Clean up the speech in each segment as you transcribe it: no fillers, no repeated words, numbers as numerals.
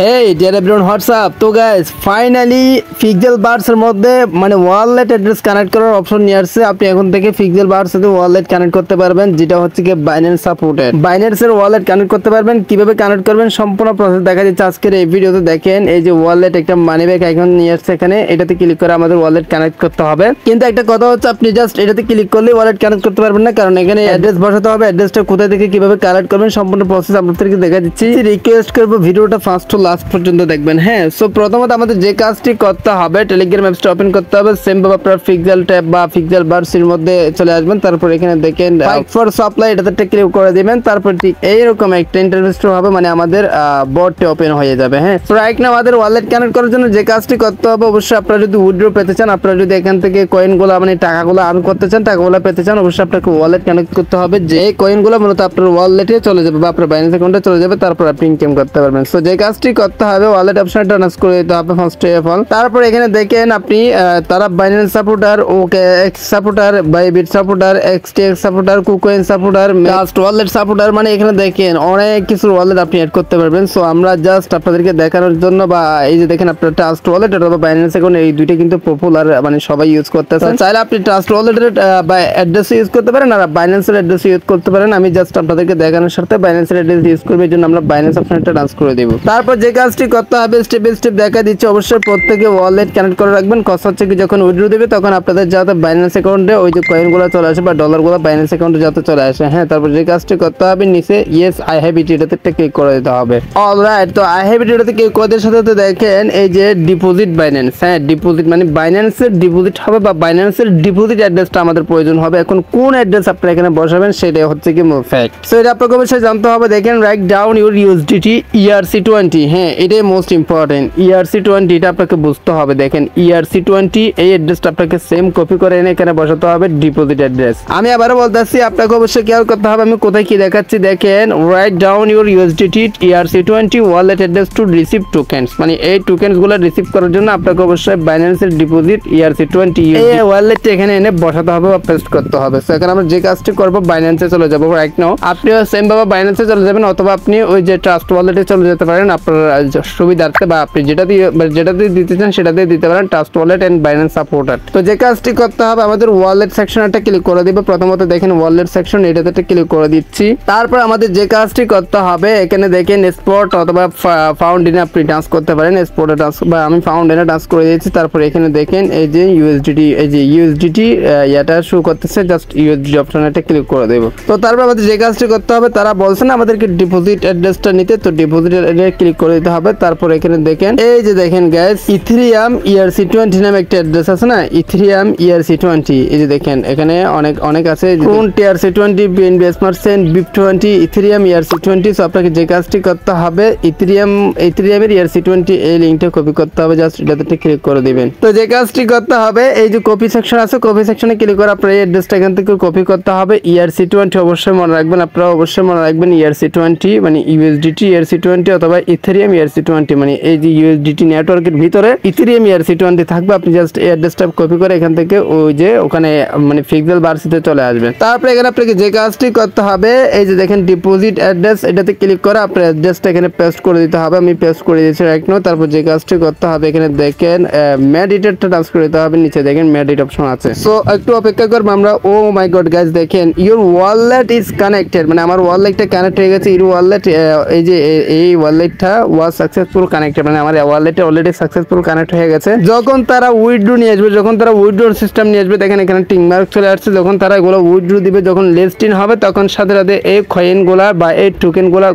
হেই deer everyone WhatsApp. তো guys finally pixel burst এর মধ্যে মানে ওয়ালেট অ্যাড্রেস কানেক্ট করার অপশন নিয়ে আসছে। আপনি এখন থেকে পিক্সেল বার্স এর ওয়ালেট কানেক্ট করতে পারবেন, যেটা হচ্ছে কি বাইন্যান্স সাপোর্টেড। বাইন্যান্স এর ওয়ালেট কানেক্ট করতে পারবেন। কিভাবে কানেক্ট করবেন সম্পূর্ণ প্রসেস দেখা যাচ্ছে আজকের এই ভিডিওতে। দেখেন এই যে ওয়ালেট একটা মানি ব্যাগ আইকন নিয়ে আসছে, এখানে এটাতে ক্লিক করে আমাদের ওয়ালেট কানেক্ট করতে হবে। কিন্তু একটা কথা হচ্ছে আপনি জাস্ট এটাতে ক্লিক করলে ওয়ালেট কানেক্ট করতে পারবেন না, কারণ এখানে অ্যাড্রেস বসাতে হবে। অ্যাড্রেসটা কোথা থেকে কিভাবে কানেক্ট করবেন সম্পূর্ণ প্রসেস আপনাদেরকে দেখা দিচ্ছি। রিকোয়েস্ট করব ভিডিওটা ফার্স্ট টু লাস্ট পর্যন্ত দেখবেন। হ্যাঁ, সো প্রথমত আমাদের যে কাজটি করতে হবে, টেলিগ্রাম অ্যাপসটা ওপেন করতে হবে। সেম ভাবে আপনার পিক্সেল ট্যাব বা পিক্সেল বার্সের মধ্যে চলে আসবেন। তারপর এখানে দেখেন ফাইট ফর সাপ্লাই, এটাতে ক্লিক করে দিবেন। তারপর ঠিক এইরকম একটা ইন্টারফেস হবে, মানে আমাদের বোর্ডটি ওপেন হয়ে যাবে। হ্যাঁ, সো রাইট নাও আমাদের ওয়ালেট কানেক্ট করার জন্য যে কাজটি করতে হবে, অবশ্যই আপনারা যদি উইথড্র পেতে চান, আপনারা যদি এখান থেকে কয়েনগুলো মানে টাকাগুলো আর্ন করতে চান, টাকাগুলো পেতে চান, অবশ্যই আপনাকে ওয়ালেট কানেক্ট করতে হবে। যে কয়েনগুলো মূলত আপনার ওয়ালেটে চলে যাবে বা আপনার বাইন্যান্স অ্যাকাউন্টে চলে যাবে, তারপর আপনি ইনকাম করতে পারবেন। সো যে কাজটি করতে হবে, ওয়ালেট অপশনটা টার্ন করে দিতে হবে ফার্স্ট অফ অল। তারপর এখানে দেখেন আপনি তারা Binance supporter, OKX supporter, Bybit supporter, XTX supporter, KuCoin supporter, just wallet supporter, মানে এখানে দেখেন অনেক কিছু ওয়ালেট আপনি অ্যাড করতে পারবেন। সো আমরা জাস্ট আপনাদেরকে দেখানোর জন্য, বা এই যে দেখেন আপনার ট্রাস্ট ওয়ালেট অথবা বাইন্যান্স অ্যাকাউন্ট, এই দুইটা কিন্তু পপুলার, মানে সবাই ইউজ করতেছে। চাইলে আপনি ট্রাস্ট ওয়ালেটের অ্যাড্রেস ইউজ করতে পারেন আর বাইন্যান্সের অ্যাড্রেস ইউজ করতে পারেন। আমি জাস্ট আপনাদেরকে দেখানোর সাথে বাইন্যান্সের অ্যাড্রেস ইউজ করব, এই জন্য আমরা বাইন্যান্স অপশনটা ট্রান্স করে দেব। তারপর যে কাজটি করতে হবে স্টেপ বাই স্টেপ দেখা দিচ্ছে। অবশ্যই প্রত্যেকে ওয়ালেট কানেক্ট করে রাখবেন। কষ্ট হচ্ছে কি যখন উইথড্র দিবে তখন আপনাদের যাতে বাইন্যান্স অ্যাকাউন্টে ওই যে কয়েনগুলো চলে আসে বা ডলারগুলো বাইন্যান্স অ্যাকাউন্টে যাতে চলে আসে। হ্যাঁ, তারপর যে কাজটি করতে হবে নিচে ইয়েস আই হ্যাভ ইট, এটাতে ক্লিক করে দিতে হবে। অলরাইট, তো আই হ্যাভ ইট এটাতে ক্লিক করে দেওয়ার সাথে দেখেন এই যে ডিপোজিট বাইন্যান্স। হ্যাঁ, ডিপোজিট মানে বাইন্যান্সের ডিপোজিট হবে বা বাইন্যান্সের ডিপোজিট অ্যাড্রেসটা আমাদের প্রয়োজন হবে। এখন কোন অ্যাড্রেস আপনারা এখানে বসাবেন সেটাই হচ্ছে কি মূল ফ্যাক্ট। সো এটা আপনাকে অবশ্যই জানতে হবে। দেখেন write down your USDT ERC20। হ্যাঁ, এটাই মোস্ট ইম্পর্টেন্ট। ERC20 এটা আপনাকে বুঝতে হবে। দেখেন ERC20 এই অ্যাড্রেসটা আপনাকে সেম কপি করে এনে এখানে বসাতে হবে ডিপোজিট অ্যাড্রেস। আমি আবারও বলতেছি, আপনাকে অবশ্যই খেয়াল করতে হবে আমি কোথায় কি দেখাচ্ছি। দেখেন write down your USDT ERC20 wallet address to receive tokens, মানে এই টোকেনস গুলো রিসিভ করার জন্য আপনাকে অবশ্যই বাইন্যান্সের ডিপোজিট ERC20 এই ওয়ালেটটা এখানে এনে বসাতে হবে বা পেস্ট করতে হবে। সো এখন আমরা যে কাজটি করব বাইন্যান্সে চলে যাব। রাইট নাও আপনিও সেম ভাবে বাইন্যান্সে চলে যাবেন, অথবা আপনি ওই যে ট্রাস্ট ওয়ালেটে চলে যেতে পারেন আপনার সুবিধার্থে, বা আপনি যেটাতে দিতে চান সেটাতে দিতে পারেন, trust wallet and Binance supporter. তো যে কাজটি করতে হবে আমাদের ওয়ালেট সেকশনটা ক্লিক করে দিব। প্রথমত দেখেন ওয়ালেট সেকশন, এটাতে ক্লিক করে দিচ্ছি। তারপর আমাদের যে কাজটি করতে হবে এখানে দেখেন স্পট অথবা ফাউন্ডেনে আপনি ট্রান্স করতে পারেন। স্পটে ট্রান্স বা আমি ফাউন্ডেনে ট্রান্স করে দিয়েছি। তারপর এখানে দেখেন এই যে ইউএসডিটি, এই যে ইউএসডিটি এটা শো করতেছে, জাস্ট ইউএসডিটি অপশনটা ক্লিক করে দেব। তো তারপর আমাদের যে কাজটি করতে হবে, তারা বলছে না আমাদেরকে ডিপোজিট অ্যাড্রেসটা নিতে, তো ডিপোজিট অ্যাড্রেস ক্লিক করে দিতে হবে। তারপর এখানে দেখেন এই যে দেখেন গাইস ইথেরিয়াম ERC20 নামে একটা অ্যাড্রেস আছে না, ইথেরিয়াম ERC20। এই যে দেখেন এখানে অনেক আছে, কোন ERC20, BNB smart chain, BIP20, Ethereum ERC20। So আপনাকে যে কাজটি করতে হবে ইথেরিয়ামের ERC20 এই লিংকটা কপি করতে হবে, জাস্ট এটাতে ক্লিক করে দিবেন। তো যে কাজটি করতে হবে এই যে কপি সেকশন আছে, কপি সেকশনে ক্লিক করে আপনার এই অ্যাড্রেসটা এখান থেকে কপি করতে হবে। ERC20 অবশ্যই মনে রাখবেন, আপনারা অবশ্যই মনে রাখবেন ERC20 মানে USDT ERC20 অথবা ইথেরিয়াম ERC20, মানে এই যে USDT নেটওয়ার্কের ভিতরে ইথেরিয়াম ERC20 থাকবে। আপনি জাস্ট এই অ্যাড্রেসটা কপি করে এখান থেকে ওই যে ওখানে মানে পিক্সেল বার্সিতে চলে আসবেন। তারপরে এখানে আপনাকে যে কাজটি করতে হবে এই যে দেখেন ডিপোজিট অ্যাড্রেস, এটাতে ক্লিক করে আপনার অ্যাড্রেসটা এখানে পেস্ট করে দিতে হবে। আমি পেস্ট করে দিয়েছি রাইট নাও। তারপর যে কাজটি করতে হবে এখানে দেখেন ম্যাডিটেটটা ট্রান্স করে দিতে হবে। নিচে দেখেন ম্যাডিট অপশন আছে। সো একটু অপেক্ষা করব আমরা। ও মাই গড গাইস, দেখেন ইওর ওয়ালেট ইজ কানেক্টেড, মানে আমার ওয়ালেটটা কানেক্ট হয়ে গেছে। ইওর ওয়ালেট এই যে এই ওয়ালেটটা ওয়াজ সাকসেসফুল কানেক্টেড, মানে আমার ওয়ালেটে অলরেডি সাকসেসফুল কানেক্ট হয়ে গেছে। যখন তারা উইথড্র নিয়ে আসবে, যখন তারা উইথড্র সিস্টেম নিয়ে আসবে, দেখেন এখানে টিক মার্ক চলে আসছে। যখন তারা এগুলো উইথড্র দিবে, যখন লিস্টিং হবে, তখন সাথে সাথে এই কয়েনগুলা বা এই টোকেনগুলো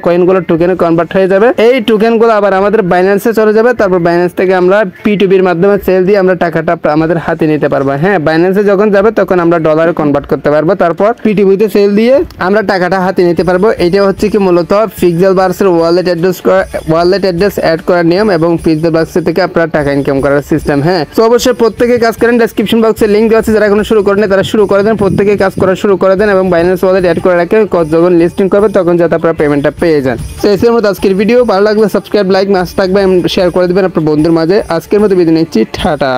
টোকেনে কনভার্ট হয়ে যাবে। এই টোকেনগুলো আবার আমাদের বাইন্যান্সে চলে যাবে। তারপর বাইন্যান্স থেকে আমরা P2P-র মাধ্যমে সেল দিয়ে আমরা টাকাটা আমাদের হাতে নিতে পারবো। হ্যাঁ, বাইন্যান্সে যখন যাবে তখন আমরা ডলারে কনভার্ট করতে পারবো। তারপর P2P-তে সেল দিয়ে আমরা টাকাটা হাতে নিতে পারবো। এটা হচ্ছে কি মূলত পিক্সেল বার্সের ওয়ালেট অ্যাড্রেস অ্যাড করার নিয়ম এবং পিক্সেল বার্স থেকে আপনারা টাকা ইনকাম করার সিস্টেম। হ্যাঁ, তো অবশ্যই প্রত্যেকে কাজ করেন। ডেসক্রিপশন বক্সে লিংক দেওয়া আছে, যারা এখনো শুরু করেন তারা শুরু করে দেন। প্রত্যেকে কাজ করা শুরু করে দেন এবং বাইন্যান্স ওয়ালেট অ্যাড করে রাখেন, যখন লিস্টিং করবে তখন যাতে আপনারা পেমেন্টটা পেয়ে যান। তো এর মতো আজকের ভিডিও ভালো লাগলে সাবস্ক্রাইব, লাইক, মাস থাকবে, শেয়ার করে দেবেন আপনার বন্ধুর মাঝে। আজকের মতো বিদায় নিচ্ছি, টাটা।